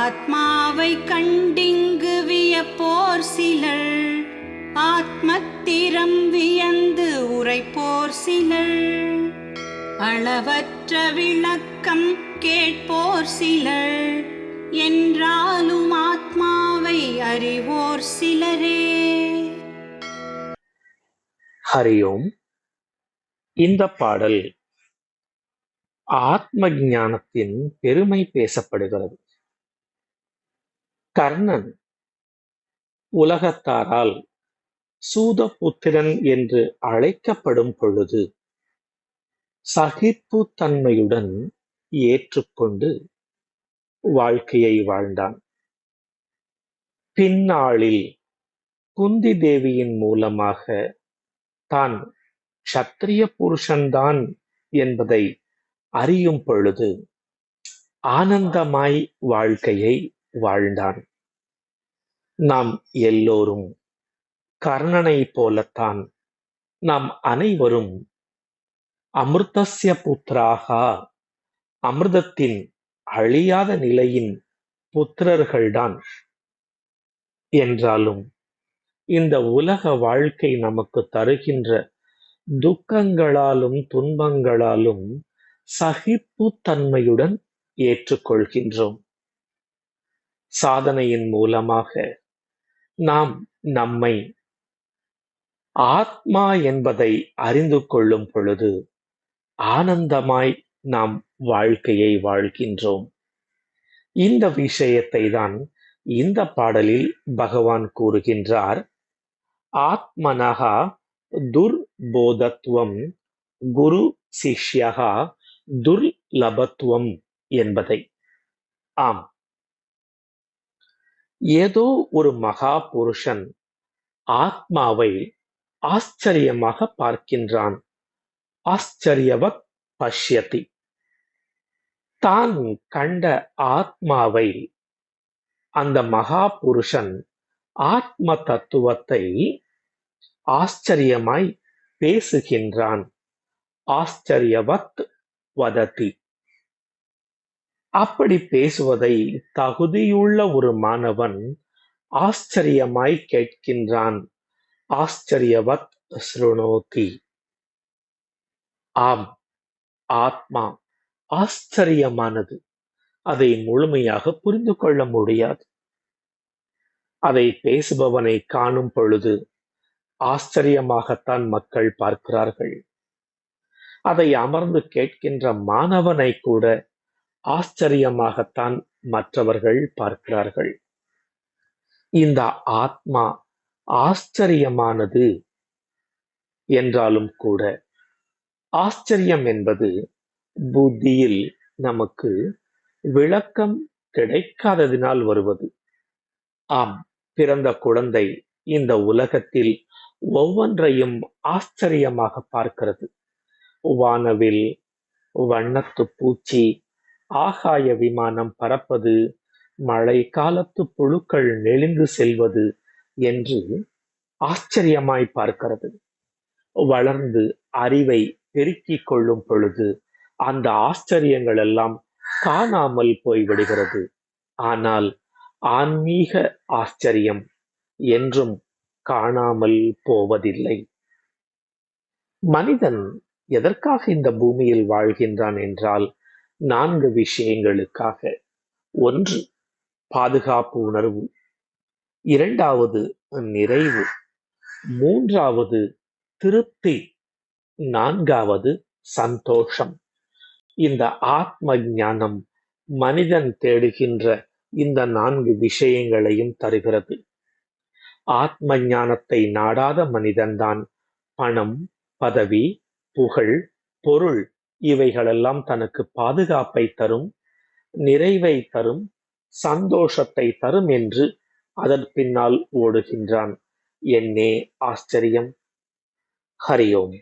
ஆத்மாவை கண்டிங்கு வியப்போர் சிலர், ஆத்மத்திரம் வியந்து உரைப்போர் சிலர், அளவற்ற விளக்கம் கேட்போர் சிலர், என்றாலும் ஆத்மாவை அறிவோர் சிலரே. ஹரியோம். இந்த பாடல் ஆத்ம ஞானத்தின் பெருமை பேசப்படுகிறது. கர்ணன் உலகத்தாரால் சூதபுத்திரன் என்று அழைக்கப்படும் பொழுது சகிப்பு தன்மையுடன் ஏற்றுக்கொண்டு வாழ்க்கையை வாழ்ந்தான். பின்னாளில் குந்தி தேவியின் மூலமாக தான் க்ஷத்திரிய புருஷன்தான் என்பதை அறியும் பொழுது ஆனந்தமாய் வாழ்க்கையை வாழ்ந்தான். நாம் எல்லோரும் கர்ணனை போலத்தான் நாம் அனைவரும் அமிர்தஸ்ய புத்திராகா, அமிர்தத்தின் அழியாத நிலையின் புத்திரர்கள்தான். என்றாலும் இந்த உலக வாழ்க்கை நமக்கு தருகின்ற துக்கங்களாலும் துன்பங்களாலும் சகிப்பு தன்மையுடன் ஏற்றுக்கொள்கின்றோம். சாதனையின் மூலமாக நாம் நம்மை ஆத்மா என்பதை அறிந்து கொள்ளும் பொழுது ஆனந்தமாய் நாம் வாழ்க்கையை வாழ்கின்றோம். இந்த விஷயத்தை தான் இந்த பாடலில் பகவான் கூறுகின்றார். ஆத்மனஹா துர்போதத்துவம் குரு சிஷ்யஹா துர்லபத்துவம் என்பதை. ஆம், ஏதோ ஒரு மகா புருஷன் ஆத்மாவை ஆச்சரியமாக பார்க்கின்றான். ஆச்சரியவத் பஷ்யதி. தான் கண்ட ஆத்மாவை அந்த மகா புருஷன் ஆத்ம தத்துவத்தை ஆச்சரியமாய் பேசுகின்றான். ஆச்சரியவத் வததி. அப்படி பேசுவதை தகுதியுள்ள ஒரு மாணவன் ஆச்சரியமாய் கேட்கின்றான். ஆச்சரியவத் ஸ்ருணோதி. ஆம், ஆத்மா ஆச்சரியமானது. அதை முழுமையாக புரிந்து கொள்ள முடியாது. அதை பேசுபவனை காணும் பொழுது ஆச்சரியமாகத்தான் மக்கள் பார்க்கிறார்கள். அதை அமர்ந்து கேட்கின்ற மாணவனை கூட ஆச்சரியமாகத்தான் மற்றவர்கள் பார்க்கிறார்கள். இந்த ஆத்மா ஆச்சரியமானது என்றாலும் கூட ஆச்சரியம் என்பது புத்தியில் நமக்கு விளக்கம் கிடைக்காததினால் வருவது. ஆம், பிறந்த குழந்தை இந்த உலகத்தில் ஒவ்வொன்றையும் ஆச்சரியமாக பார்க்கிறது. வானவில், வண்ணத்து பூச்சி, ஆகாய விமானம் பறப்பது, மழை காலத்து புழுக்கள் நெளிந்து செல்வது என்று ஆச்சரியமாய் பார்க்கிறது. வளர்ந்து அறிவை பெருக்கிக் கொள்ளும் பொழுது அந்த ஆச்சரியங்கள் எல்லாம் காணாமல் போய்விடுகிறது. ஆனால் ஆன்மீக ஆச்சரியம் என்றும் காணாமல் போவதில்லை. மனிதன் எதற்காக இந்த பூமியில் வாழ்கின்றான் என்றால் 4 விஷயங்களுக்காக. 1, பாதுகாப்பு உணர்வு. 2வது நிறைவு. 3வது திருப்தி. 4வது சந்தோஷம். இந்த ஆத்ம ஞானம் மனிதன் தேடுகின்ற இந்த 4 விஷயங்களையும் தருகிறது. ஆத்ம ஞானத்தை நாடாத மனிதன்தான் பணம், பதவி, புகழ், பொருள் இவைகளெல்லாம் தனக்கு பாதுகாப்பை தரும், நிறைவை தரும், சந்தோஷத்தை தரும் என்று அதன் பின்னால் ஓடுகின்றான். என்னே ஆச்சரியம். ஹரியோம்.